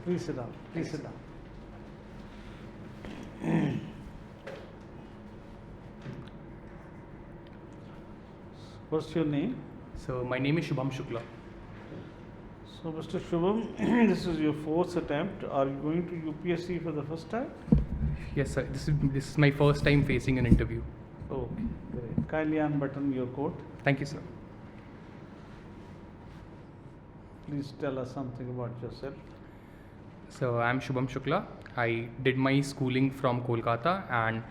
Please sit down. Please sit down. What's your name? So my name is Shubham Shukla. So, Mr. Shubham, this is your fourth attempt. Are you going to UPSC for the first time? Yes, sir. This is my first time facing an interview. Okay, great. Kindly unbutton your coat. Thank you, sir. Please tell us something about yourself. So I'm Shubham Shukla. I did my schooling from Kolkata and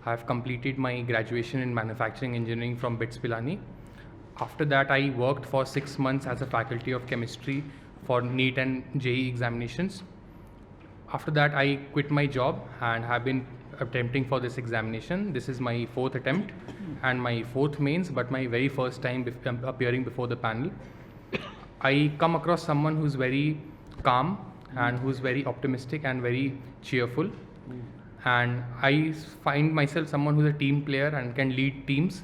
I have completed my graduation in manufacturing engineering from BITS Pilani. After that, I worked for 6 months as a faculty of chemistry for NEET and JEE examinations. After that, I quit my job and have been attempting for this examination. This is my fourth attempt and my fourth mains, but my very first time appearing before the panel. I come across someone who's very calm and who's very optimistic and very cheerful. And I find myself someone who's a team player and can lead teams.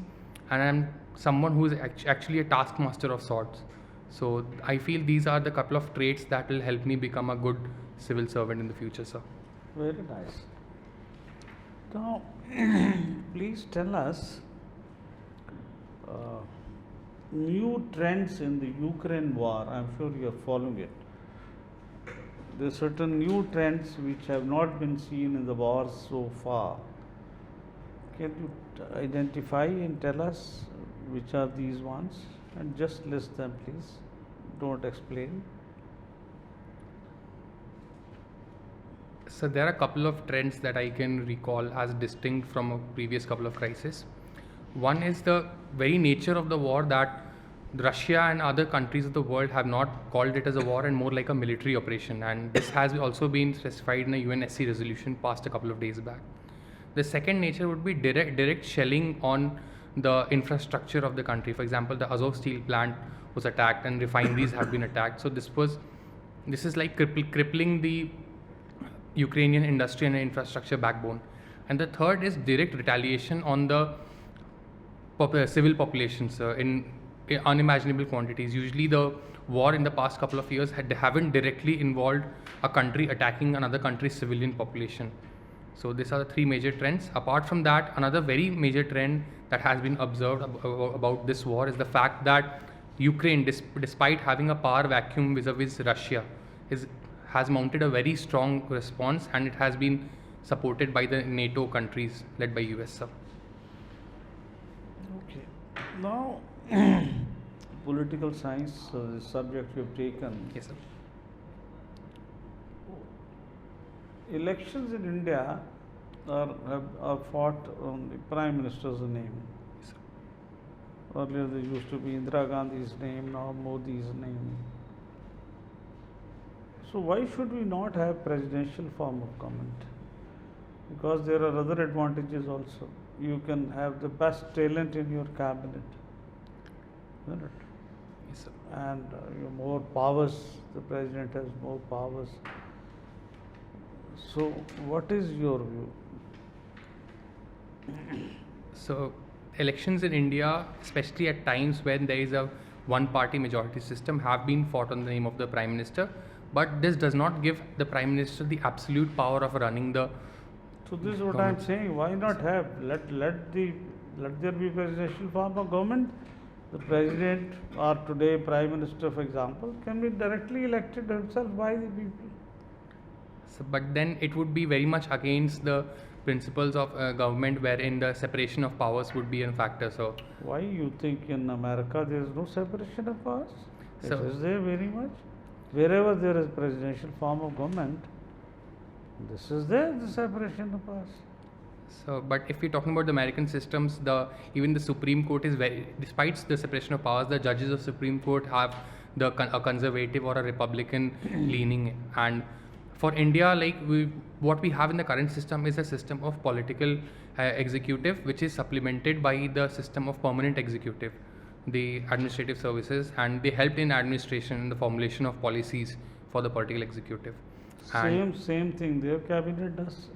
And I'm someone who's actually a taskmaster of sorts. So I feel these are the couple of traits that will help me become a good civil servant in the future, sir. Very nice. Now, please tell us new trends in the Ukraine war. I'm sure you are following it. There are certain new trends which have not been seen in the war so far. Can you identify and tell us which are these ones? And just list them, please. Don't explain. So there are a couple of trends that I can recall as distinct from a previous couple of crises. One is the very nature of the war, that Russia and other countries of the world have not called it as a war and more like a military operation, and this has also been specified in a UNSC resolution passed a couple of days back. The second nature would be direct shelling on the infrastructure of the country. For example, the Azov steel plant was attacked and refineries have been attacked. So this is like crippling the Ukrainian industry and infrastructure backbone. And the third is direct retaliation on the civil populations in unimaginable quantities. Usually the war in the past couple of years haven't directly involved a country attacking another country's civilian population. So these are the three major trends. Apart from that, another very major trend that has been observed about this war is the fact that Ukraine, despite having a power vacuum vis-a-vis Russia, has mounted a very strong response, and it has been supported by the NATO countries led by US, sir. Okay. Now, political science, the subject you have taken. Yes, sir. Elections in India are fought on the Prime Minister's name. Yes, sir. Earlier there used to be Indira Gandhi's name, now Modi's name. So why should we not have presidential form of government? Because there are other advantages also. You can have the best talent in your cabinet, isn't it? Yes, sir. And you more powers, the president has more powers. So what is your view? So elections in India, especially at times when there is a one-party majority system, have been fought on the name of the Prime Minister. But this does not give the Prime Minister the absolute power of running the. So this is what I am saying. Why not have let there be presidential form of government? The president or today Prime Minister, for example, can be directly elected himself by the people. So, but then it would be very much against the principles of government, wherein the separation of powers would be a factor. So why you think in America there is no separation of powers? So, it is there very much. Wherever there is presidential form of government, this is there, the separation of powers. So, but if we're talking about the American systems, even the Supreme Court is despite the separation of powers, the judges of Supreme Court have a conservative or a Republican leaning. And for India, what we have in the current system is a system of political executive, which is supplemented by the system of permanent executive, the administrative services, and they helped in administration and the formulation of policies for the political executive. Same thing their cabinet does.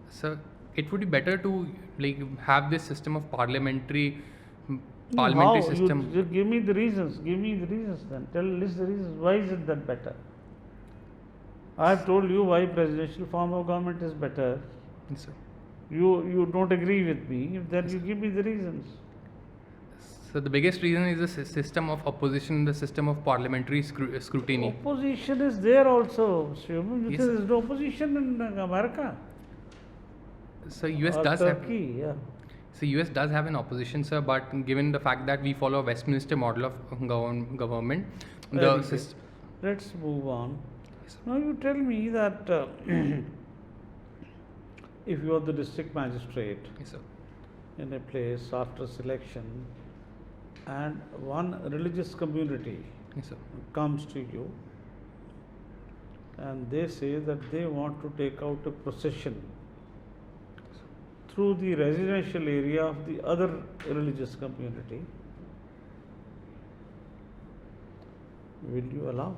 So it would be better to have this system of parliamentary parliamentary How? system. You give me the reasons. Give me the reasons then. List the reasons. Why is it that better? I have told you why presidential form of government is better. Yes, sir. You don't agree with me. Then you give me the reasons. So the biggest reason is the system of opposition, the system of parliamentary scrutiny. Opposition is there also, Shubham. Yes, There sir. is no opposition in America So US or does have. Turkey. Yeah. So US does have an opposition, sir, but given the fact that we follow a Westminster model of government, the Very good. system. Let's move on. Yes, Now you tell me that if you are the district magistrate yes, sir. in a place after selection and one religious community Yes, sir. comes to you and they say that they want to take out a procession through the residential area of the other religious community, will you allow?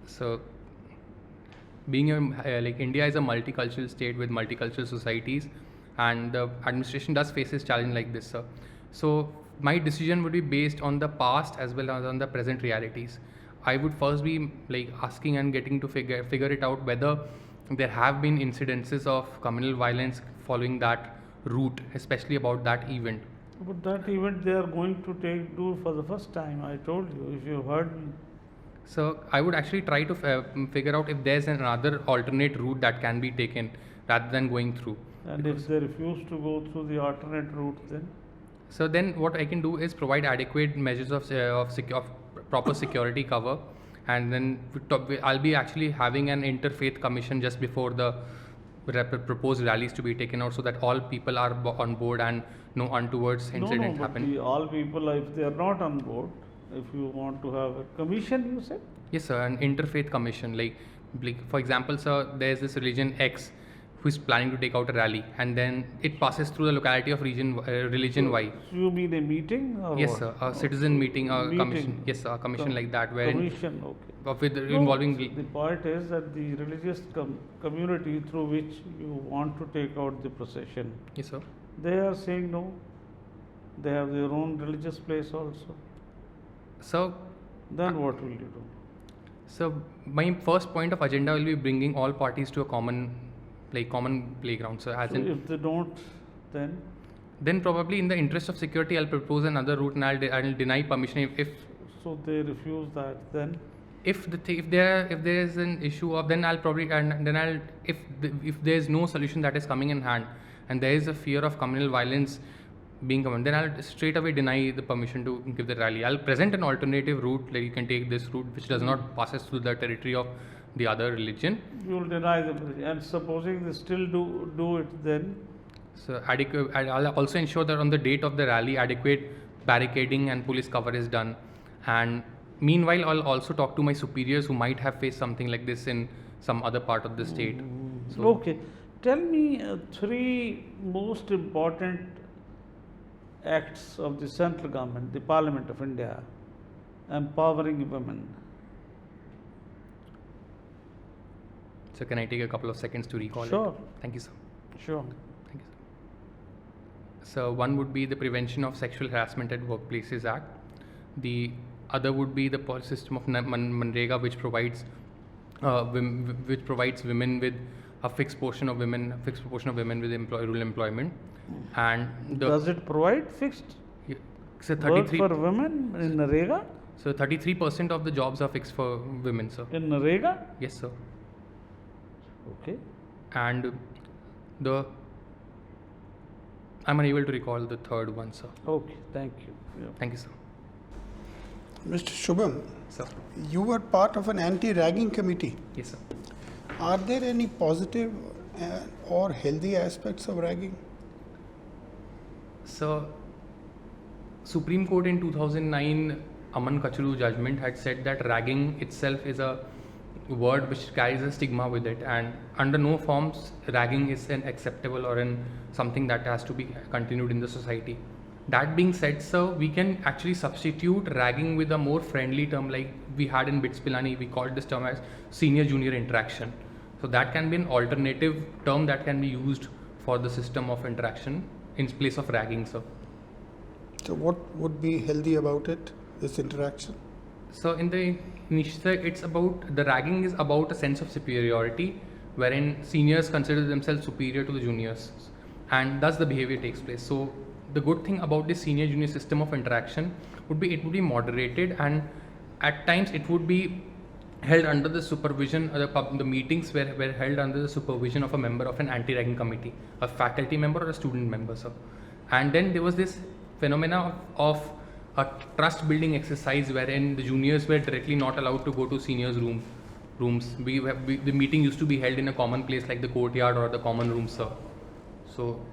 So, being like India is a multicultural state with multicultural societies, and the administration does faces challenge like this, sir. So, my decision would be based on the past as well as on the present realities. I would first be like asking and getting to figure it out whether there have been incidences of communal violence following that route, especially about that event. But that event they are going to do for the first time. I told you, if you heard me. So I would actually try to figure out if there's another alternate route that can be taken rather than going through. And if they refuse to go through the alternate route, then? So then what I can do is provide adequate measures of proper security cover, and then I'll be actually having an interfaith commission just before the proposed rallies to be taken out, so that all people are on board and no untoward incident happen. All people, if they are not on board, if you want to have a commission, you said? Yes, sir, an interfaith commission. Like for example, sir, there's this religion X who is planning to take out a rally, and then it passes through the locality of religion Y. So you mean a meeting or Yes, what? sir, a citizen meeting, a Meeting. commission. Yes, sir, a commission like that, where Commission, okay. with No, involving the point is that the religious community through which you want to take out the procession, yes, sir. they are saying no. They have their own religious place also. So, Then what will you do? so my first point of agenda will be bringing all parties to a common playground. So, as So in, if they don't, then probably in the interest of security, I'll propose another route, and I'll deny permission if so they refuse that, then if there is an issue of, then I'll probably, and then I'll, if there is no solution that is coming in hand, and there is a fear of communal violence being common, then I'll straight away deny the permission to give the rally. I'll present an alternative route, like you can take this route which does not passes through the territory of the other religion. you will deny them. And supposing they still do it, then So I'll also ensure that on the date of the rally, adequate barricading and police cover is done. And meanwhile, I'll also talk to my superiors who might have faced something like this in some other part of the state. So, okay. Tell me three most important acts of the central government, the Parliament of India, empowering women. so can I take a couple of seconds to recall it? Sure. Thank you, sir. Sure. Thank you, sir. So one would be the Prevention of Sexual Harassment at Workplaces Act. The other would be the system of Manrega, which provides women with a fixed proportion of women with rural employment. And Does it provide fixed so work 33 for women in Narega? so 33% of the jobs are fixed for women, sir. In Narega? Yes, sir. Okay. And I'm unable to recall the third one, sir. Okay. Thank you. Yeah. Thank you, sir. Mr. Shubham, Sir. you were part of an anti-ragging committee. Yes, sir. Are there any positive or healthy aspects of ragging? So, Supreme Court in 2009, Aman Kachuru judgment had said that ragging itself is a word which carries a stigma with it, and under no forms ragging is an acceptable or something that has to be continued in the society. That being said, sir, we can actually substitute ragging with a more friendly term, like we had in BITS Pilani. We called this term as senior-junior interaction. So that can be an alternative term that can be used for the system of interaction in place of ragging, sir. So what would be healthy about it, this interaction? So in the initial, it's about, the ragging is about a sense of superiority wherein seniors consider themselves superior to the juniors, and thus the behavior takes place. So the good thing about this senior junior system of interaction would be, it would be moderated, and at times it would be held under the supervision, the meetings were held under the supervision of a member of an anti-ragging committee, a faculty member or a student member, sir. And then there was this phenomena of a trust building exercise wherein the juniors were directly not allowed to go to seniors' rooms. The meeting used to be held in a common place like the courtyard or the common room, sir. So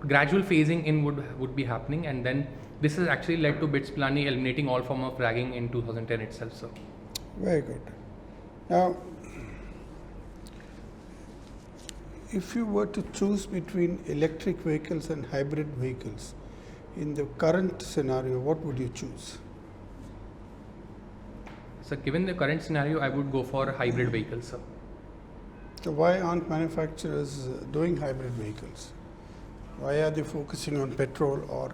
gradual phasing in would be happening, and then this has actually led to BITS Pilani eliminating all form of ragging in 2010 itself, sir. Very good. Now, if you were to choose between electric vehicles and hybrid vehicles, in the current scenario, what would you choose? So given the current scenario, I would go for hybrid vehicles, sir. So why aren't manufacturers doing hybrid vehicles? Why are they focusing on petrol or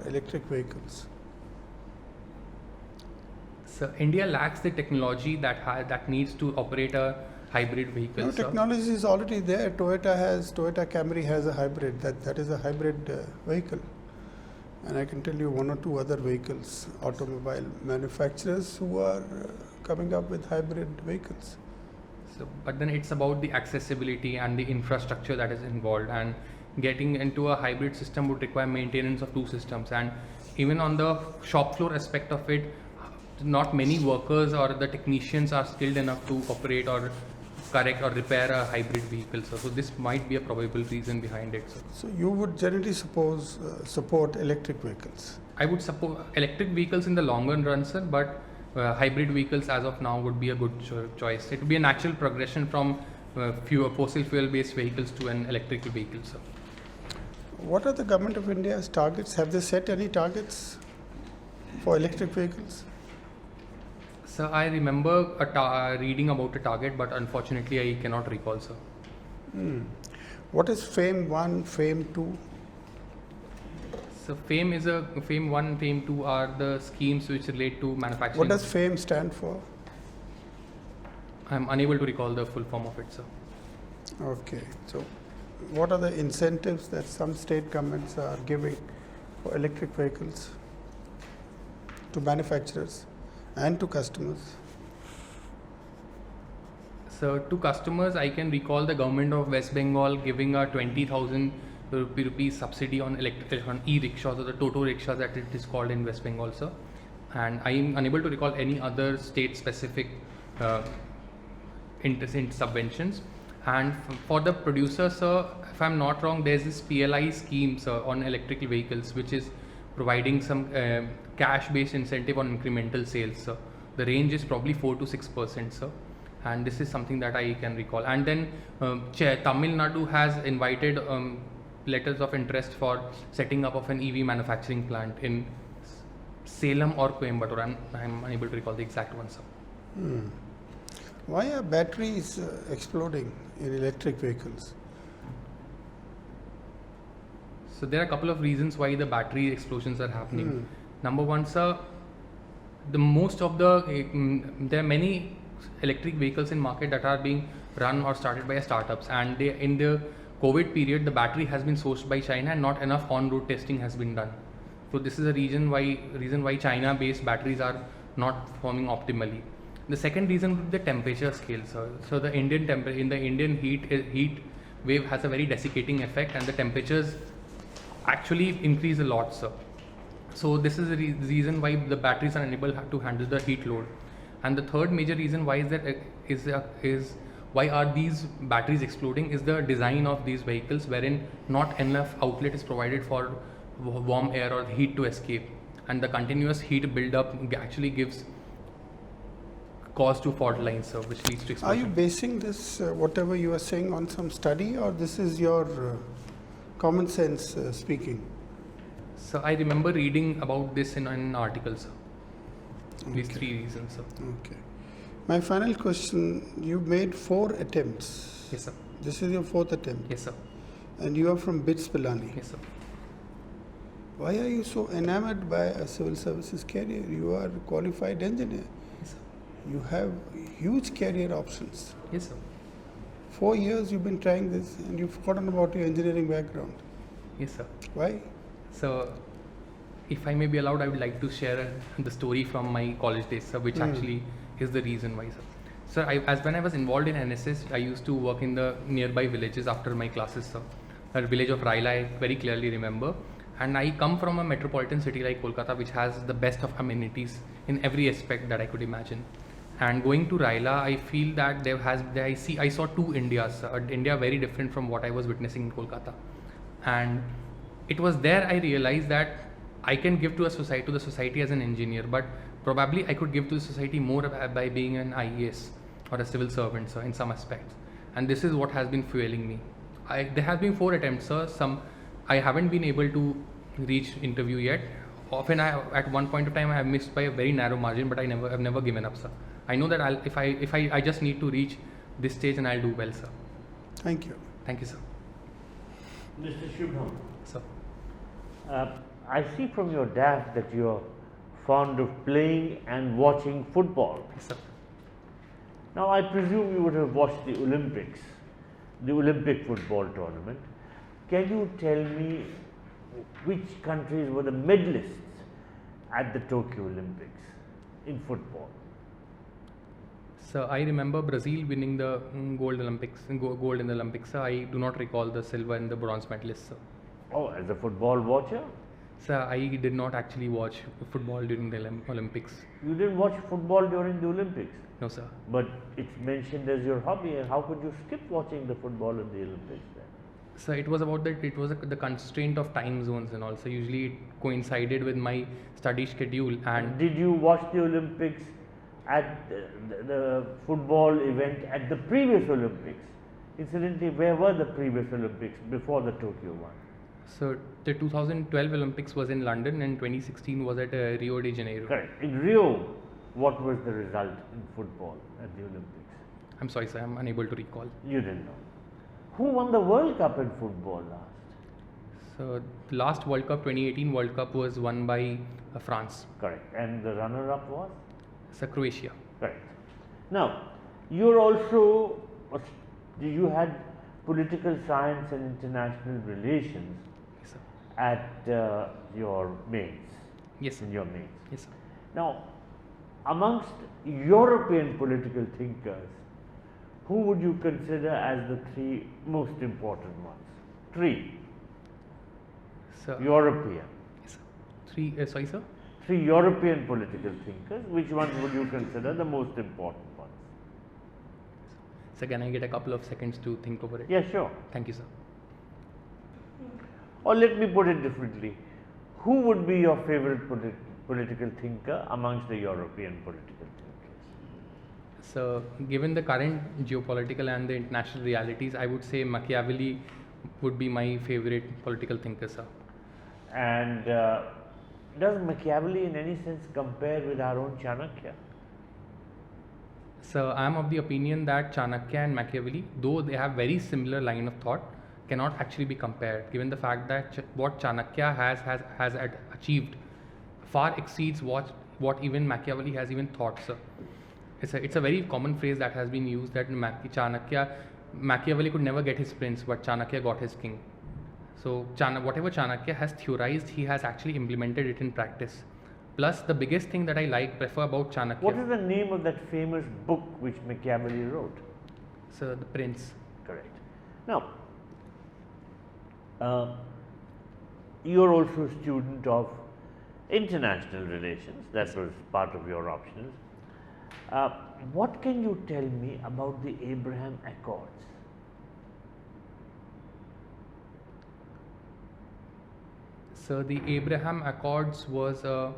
electric vehicles? So India lacks the technology that needs to operate a hybrid vehicle. No, sir. technology is already there. Toyota Camry has a hybrid. That is a hybrid vehicle. And I can tell you one or two other vehicles, automobile manufacturers who are coming up with hybrid vehicles. So, but then it's about the accessibility and the infrastructure that is involved, and getting into a hybrid system would require maintenance of two systems, and even on the shop floor aspect of it, not many workers or the technicians are skilled enough to operate or correct or repair a hybrid vehicle. So this might be a probable reason behind it, sir. So you would generally support electric vehicles? I would support electric vehicles in the longer run, sir, but hybrid vehicles as of now would be a good choice. It would be a natural progression from fossil fuel based vehicles to an electrical vehicle, sir. What are the Government of India's targets? Have they set any targets for electric vehicles? So I remember reading about a target, but unfortunately I cannot recall, sir. What is FAME 1, FAME 2? So FAME 1, FAME 2 are the schemes which relate to manufacturing. What does FAME stand for? I'm unable to recall the full form of it, sir. Okay, so what are the incentives that some state governments are giving for electric vehicles to manufacturers and to customers? So to customers, I can recall the government of West Bengal giving a 20,000 rupees subsidy on e-rickshaws, or the Toto rickshaws that it is called in West Bengal, sir. And I am unable to recall any other state-specific subventions. And for the producer, sir, if I'm not wrong, there's this PLI scheme, sir, on electrical vehicles, which is providing some cash-based incentive on incremental sales, sir. The range is probably 4 to 6%, sir. And this is something that I can recall. And then Tamil Nadu has invited letters of interest for setting up of an EV manufacturing plant in Salem or Coimbatore. I'm unable to recall the exact one, sir. Why are batteries exploding in electric vehicles? So there are a couple of reasons why the battery explosions are happening. Number one, sir, there are many electric vehicles in market that are being run or started by startups, and in the COVID period, the battery has been sourced by China and not enough on-road testing has been done. So this is a reason why China-based batteries are not performing optimally. The second reason would be the temperature scale, sir. So the Indian heat wave has a very desiccating effect, and the temperatures actually increase a lot, sir. So this is the reason why the batteries are unable to handle the heat load. And the third major reason why why are these batteries exploding is the design of these vehicles, wherein not enough outlet is provided for warm air or heat to escape, and the continuous heat build-up actually gives cause to fault lines, sir, which leads to explosion. Are you basing this, whatever you are saying, on some study, or this is your common sense speaking? So I remember reading about this in an article, sir. These Okay. 3 reasons, sir. Okay. My final question, you made 4 attempts. Yes, sir. This is your 4th attempt. Yes, sir. And you are from BITS Pilani. Yes, sir. Why are you so enamored by a civil services career? You are a qualified engineer. Yes, sir. You have huge career options. Yes, sir. 4 years you've been trying this and you've forgotten about your engineering background. Yes, sir. Why? So, if I may be allowed, I would like to share the story from my college days, sir, which actually is the reason why, sir. Sir, when I was involved in NSS, I used to work in the nearby villages after my classes, sir. The village of Raila, I very clearly remember. And I come from a metropolitan city like Kolkata, which has the best of amenities in every aspect that I could imagine. And going to Raila, I feel that I saw two Indias, India very different from what I was witnessing in Kolkata. And it was there I realized that I can give to the society as an engineer, but probably I could give to the society more by being an IAS or a civil servant, sir, in some aspects. And this is what has been fueling me. There have been 4 attempts, sir. I haven't been able to reach interview yet. Often at one point of time I have missed by a very narrow margin, but I've never given up, sir. I know that I just need to reach this stage and I'll do well, sir. Thank you. Thank you, sir. Mr. Shubham, Sir. I see from your DAF that you're fond of playing and watching football. Yes, sir. Now, I presume you would have watched the Olympics, the Olympic football tournament. Can you tell me which countries were the medalists at the Tokyo Olympics in football? So I remember Brazil winning the gold in the Olympics. Sir, I do not recall the silver and the bronze medalists, sir. Oh, as a football watcher? Sir, I did not actually watch football during the Olympics. You didn't watch football during the Olympics? No, sir. But it's mentioned as your hobby, and how could you skip watching the football in the Olympics then? So it was about that. It was the constraint of time zones and also usually it coincided with my study schedule. And did you watch the Olympics at the football event at the previous Olympics? Incidentally, where were the previous Olympics before the Tokyo one? So the 2012 Olympics was in London and 2016 was at Rio de Janeiro. Correct. In Rio, what was the result in football at the Olympics? I'm sorry, sir. I'm unable to recall. You didn't know. Who won the World Cup in football last? So the last World Cup, 2018 World Cup, was won by France. Correct. And the runner-up was? So Croatia. Correct. Now, you're also, you had political science and international relations Yes, sir. at your mains. Yes, sir. In your mains. Yes, sir. Now, amongst European political thinkers, who would you consider as the 3 most important ones? 3. So, European. yes, sir. Sorry, sir. 3 European political thinkers. Which ones would you consider the most important ones? So can I get a couple of seconds to think over it? Yeah, sure. Thank you, sir. Or let me put it differently. Who would be your favorite political thinker amongst the European political thinkers? So given the current geopolitical and the international realities, I would say Machiavelli would be my favorite political thinker, sir. And does Machiavelli in any sense compare with our own Chanakya? So I am of the opinion that Chanakya and Machiavelli, though they have very similar line of thought, cannot actually be compared, given the fact that what Chanakya has achieved far exceeds what even Machiavelli has even thought, sir. It's a very common phrase that has been used that Machiavelli could never get his prince, but Chanakya got his king. So whatever Chanakya has theorized, he has actually implemented it in practice. Plus, the biggest thing that I prefer about Chanakya. What is the name of that famous book which Machiavelli wrote? So, The Prince. Correct. Now, you're also a student of international relations. That was part of your optionals. What can you tell me about the Abraham Accords? So, the Abraham Accords was an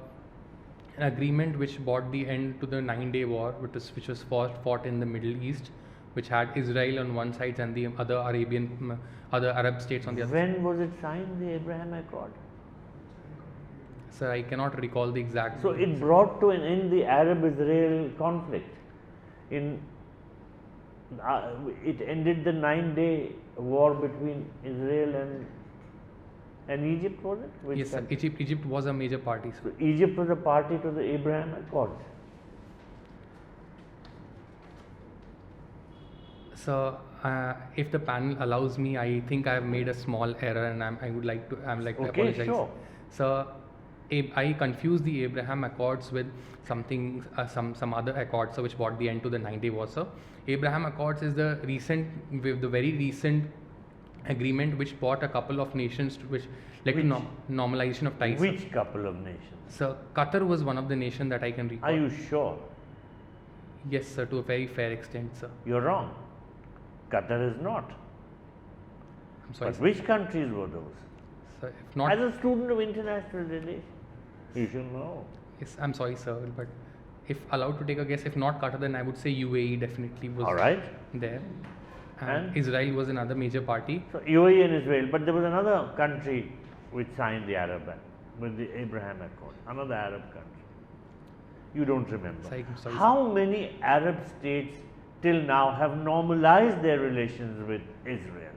agreement which brought the end to the 9-day war, which was fought in the Middle East, which had Israel on one side and the other Arab states on the other. When was it signed, the Abraham Accord? Sir, I cannot recall the exact. So it brought to an end the Arab-Israel conflict. It ended the 9-day war between Israel and Egypt, was it? Which Yes, sir. country? Egypt was a major party, sir. So Egypt was a party to the Abraham Accords. So, if the panel allows me, I think I have made a small error, and I would like to Okay, apologize. sure. So, I confused the Abraham Accords with something, some other accords, so which brought the end to the 9-day war. So, Abraham Accords is the very recent agreement which brought a couple of nations which led to normalization of ties. Which couple of nations? So, Qatar was one of the nations that I can recall. Are you sure? Yes, sir, to a very fair extent, sir. You're wrong. Qatar is not. I'm sorry, But sir. which countries were those? So, if not, As a student of international relations, you should know. yes, I'm sorry, sir, but if allowed to take a guess, if not Qatar, then I would say UAE definitely was All right. there. And? Israel was another major party. So UAE and Israel, but there was another country which signed the with the Abraham Accord, another Arab country. You don't remember. Sorry, I'm sorry, How many Arab states till now have normalized their relations with Israel?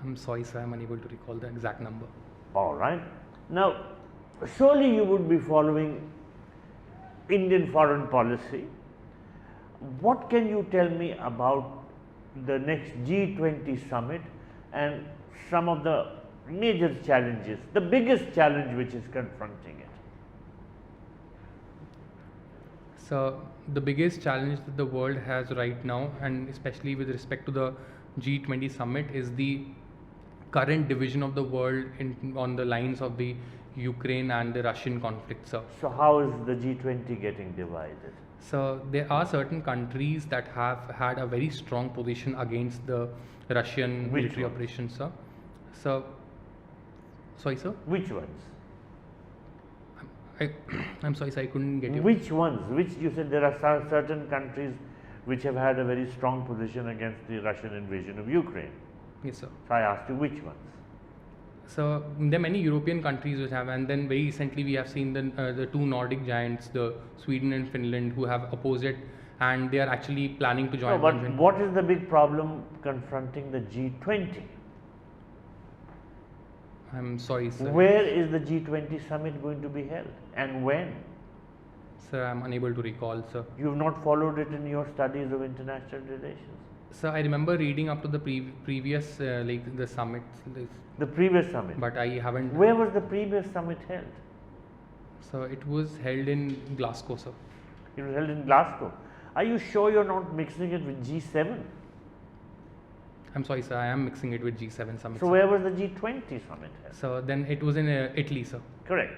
I'm sorry, sir, I'm unable to recall the exact number. All right. Now, surely you would be following Indian foreign policy. What can you tell me about the next G20 summit and some of the major challenges, the biggest challenge which is confronting it? So, the biggest challenge that the world has right now, and especially with respect to the G20 summit, is the current division of the world on the lines of the Ukraine and the Russian conflict, sir. So, how is the G20 getting divided? So there are certain countries that have had a very strong position against the Russian Which military ones? operations, sir. So, sorry, sir. Which ones? I'm sorry, sir. I couldn't get you. Which ones? Which you said there are certain countries which have had a very strong position against the Russian invasion of Ukraine. Yes, sir. So I asked you which ones. So there are many European countries which have, and then very recently we have seen the two Nordic giants, the Sweden and Finland, who have opposed it, and they are actually planning to join. No, but what is the big problem confronting the G20? I'm sorry, sir. Where is the G20 summit going to be held and when? Sir, I'm unable to recall, sir. You have not followed it in your studies of international relations. Sir, I remember reading up to the previous like the summits, The previous summit. but I haven't. Where was the previous summit held? So it was held in Glasgow, sir. It was held in Glasgow. Are you sure you're not mixing it with G7? I'm sorry, sir. I am mixing it with G7 summit. So sir. where was the G20 summit held? So then it was in Italy, sir. Correct.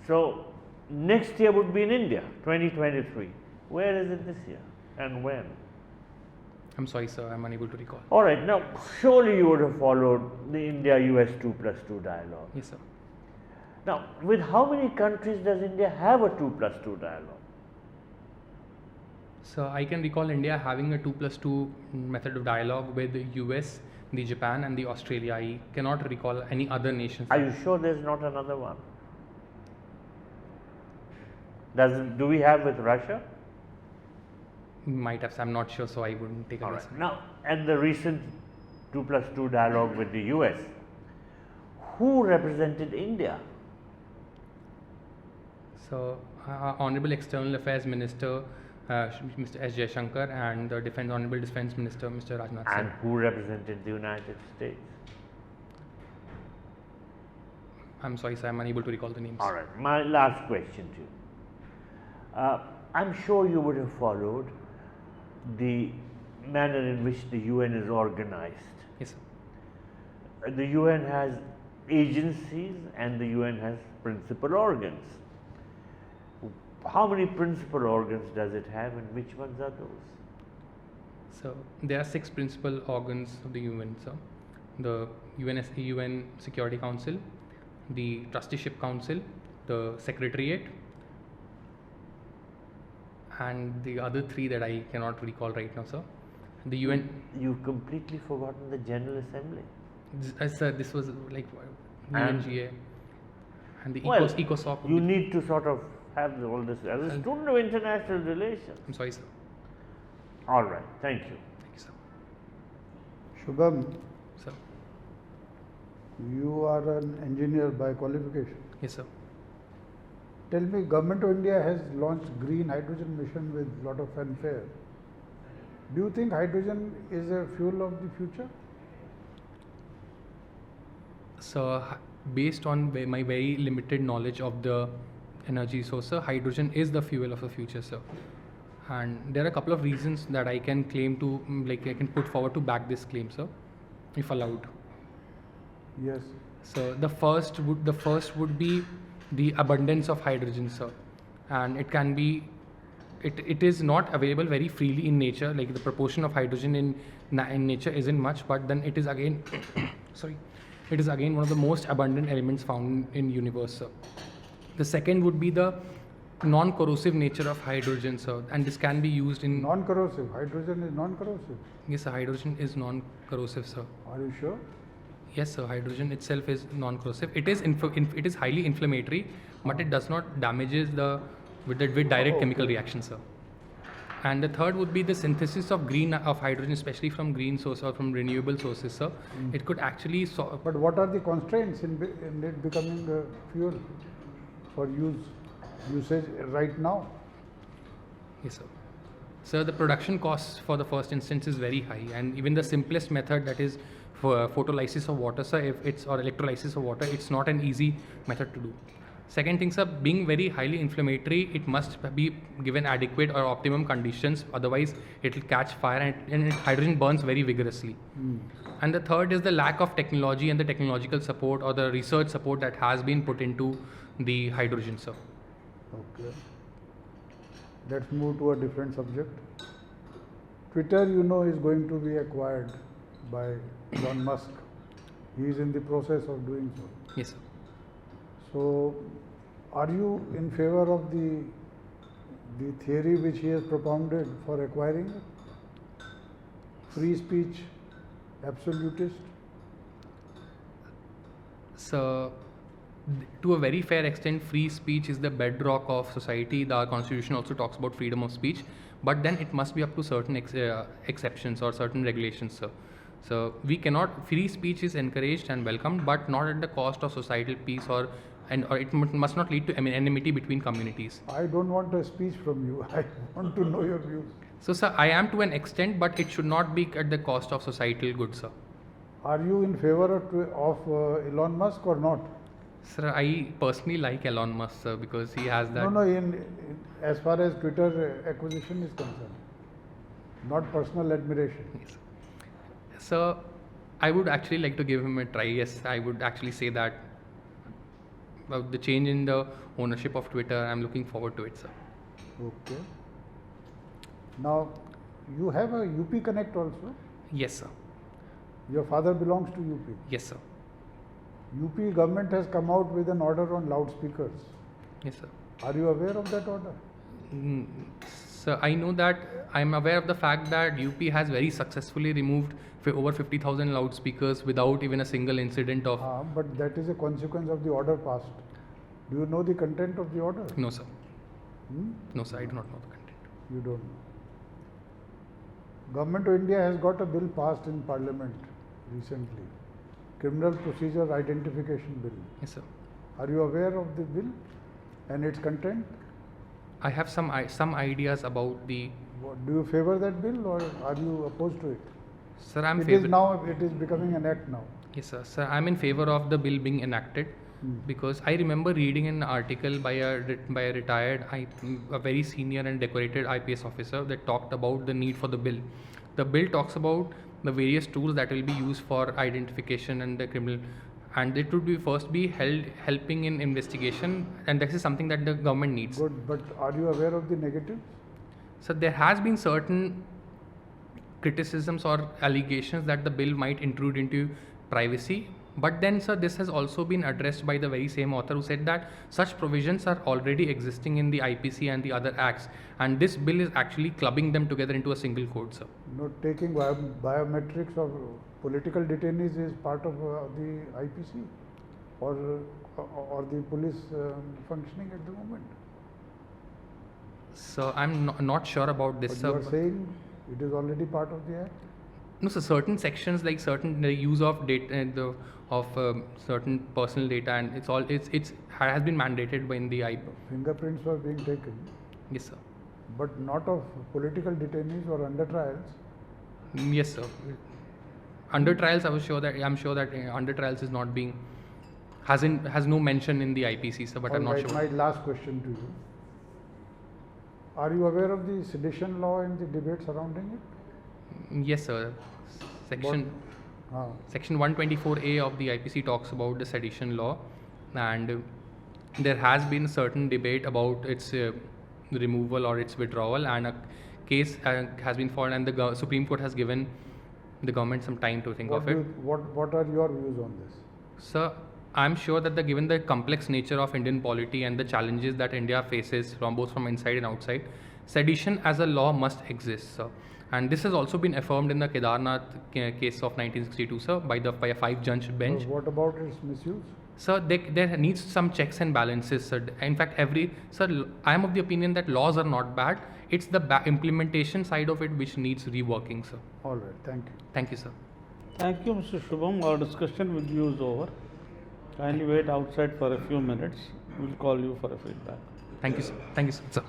So next year would be in India, 2023. Where is it this year and when? I'm sorry, sir. I'm unable to recall. All right. Now, surely you would have followed the India-US 2+2 dialogue. Yes, sir. Now, with how many countries does India have a 2+2 dialogue? So I can recall India having a 2+2 method of dialogue with the US, the Japan, and the Australia. I cannot recall any other nations. Are you sure there's not another one? Do we have with Russia? Might have. I'm not sure, so I wouldn't take a All guess. right. Now, and the recent 2+2 dialogue with the US, who represented India? So, Honorable External Affairs Minister Mr. S. Jaishankar and the Honorable Defense Minister Mr. Rajnath Singh. And who represented the United States? I'm sorry, sir. I'm unable to recall the names. All right. My last question to you. I'm sure you would have followed the manner in which the UN is organized. Yes, sir. The UN has agencies and the UN has principal organs. How many principal organs does it have and which ones are those? So there are 6 principal organs of the UN, sir. The UN Security Council, the Trusteeship Council, the Secretariat, and the other 3 that I cannot recall right now, sir. The UN. You've completely forgotten the General Assembly. Sir, this was like And- UNGA and the Well, ECOSOC. you need to sort of have all this as a student of international relations. I'm sorry, sir. All right. Thank you. Thank you, sir. Shubham, Sir. you are an engineer by qualification. Yes, sir. Tell me, Government of India has launched green hydrogen mission with lot of fanfare. Do you think hydrogen is a fuel of the future? So, based on my very limited knowledge of the energy source, sir, hydrogen is the fuel of the future, sir. And there are a couple of reasons that I can claim to, I can put forward to back this claim, sir, if allowed. Yes. So the first would be the abundance of hydrogen, sir, and it can be, it is not available very freely in nature. Like the proportion of hydrogen in nature isn't much, but then it is again, sorry, it is again one of the most abundant elements found in universe, sir. The second would be the non-corrosive nature of hydrogen, sir, and this can be used in Non-corrosive. Hydrogen is non-corrosive. Yes, sir, hydrogen is non-corrosive, sir. Are you sure? Yes, sir. Hydrogen itself is non-corrosive. It is it is highly inflammatory, but it does not damages with direct chemical reactions, sir. And the third would be the synthesis of hydrogen, especially from green source or from renewable sources, sir. It could actually But what are the constraints in it becoming a fuel for usage right now? Yes, sir. Sir, the production cost for the first instance is very high, and even the simplest method, that is for photolysis of water, sir, or electrolysis of water, it's not an easy method to do. Second thing, sir, being very highly inflammatory, it must be given adequate or optimum conditions, otherwise it will catch fire, and hydrogen burns very vigorously. And the third is the lack of technology and the technological support or the research support that has been put into the hydrogen, sir. Okay. Let's move to a different subject. Twitter, you know, is going to be acquired by Elon Musk. He is in the process of doing so. Yes, sir. So, are you in favor of the theory which he has propounded for acquiring it? Free speech, absolutist? So, to a very fair extent, free speech is the bedrock of society. The Constitution also talks about freedom of speech, but then it must be up to certain exceptions or certain regulations, sir. So we cannot, free speech is encouraged and welcomed, but not at the cost of societal peace or it must not lead to enmity between communities. I don't want a speech from you. I want to know your views. So, sir, I am to an extent, but it should not be at the cost of societal good, sir. Are you in favor of Elon Musk or not? Sir, I personally like Elon Musk, sir, because he has that. No, as far as Twitter acquisition is concerned, not personal admiration. Yes. So, I would actually like to give him a try. Yes, I would actually say that the change in the ownership of Twitter, I'm looking forward to it, sir. Okay. Now, you have a UP Connect also? Yes, sir. Your father belongs to UP? Yes, sir. UP government has come out with an order on loudspeakers. Yes, sir. Are you aware of that order? So I know that, I'm aware of the fact that UP has very successfully removed over 50,000 loudspeakers without even a single incident of. But that is a consequence of the order passed. Do you know the content of the order? No, sir. No, sir, I do not know the content. You don't know. Government of India has got a bill passed in Parliament recently. Criminal Procedure Identification Bill. Yes, sir. Are you aware of the bill and its content? I have some ideas about the. Do you favor that bill or are you opposed to it? Sir, I'm It is becoming an act now. Yes, sir. Sir, I'm in favor of the bill being enacted because I remember reading an article by a retired, a very senior and decorated IPS officer that talked about the need for the bill. The bill talks about the various tools that will be used for identification and the criminal, and it would be helping in investigation, and this is something that the government needs. Good, but are you aware of the negatives? So there has been certain criticisms or allegations that the bill might intrude into privacy, but then, sir, this has also been addressed by the very same author who said that such provisions are already existing in the IPC and the other acts, and this bill is actually clubbing them together into a single code, sir. Not taking biometrics of political detainees is part of the IPC or the police functioning at the moment. So I'm not sure about this, But sir. you are saying it is already part of the act? No, so certain sections like certain the use of data and certain personal data, and it's has been mandated by in the IP. Fingerprints were being taken, Yes, sir. but not of political detainees or under trials. Yes, sir. Under trials, I'm sure that under trials is not being has no mention in the IPC, sir. But I'm not Alright, sure. my last question to you. Are you aware of the sedition law and the debate surrounding it? Yes, sir. Section Ah, Section 124A of the IPC talks about the sedition law, and there has been certain debate about its removal or its withdrawal, and a case has been filed, and the Supreme Court has given the government some time to think of it. what are your views on this? Sir, I'm sure that given the complex nature of Indian polity and the challenges that India faces from both from inside and outside, sedition as a law must exist, sir. And this has also been affirmed in the Kedarnath case of 1962, sir, by a 5-judge bench. What about its misuse? Sir, there needs some checks and balances, sir. In fact, I am of the opinion that laws are not bad. It's the implementation side of it which needs reworking, sir. All right, thank you. Thank you, sir. Thank you, Mr. Shubham. Our discussion with you is over. Kindly wait outside for a few minutes. We'll call you for a feedback. Thank you, sir. Thank you, sir.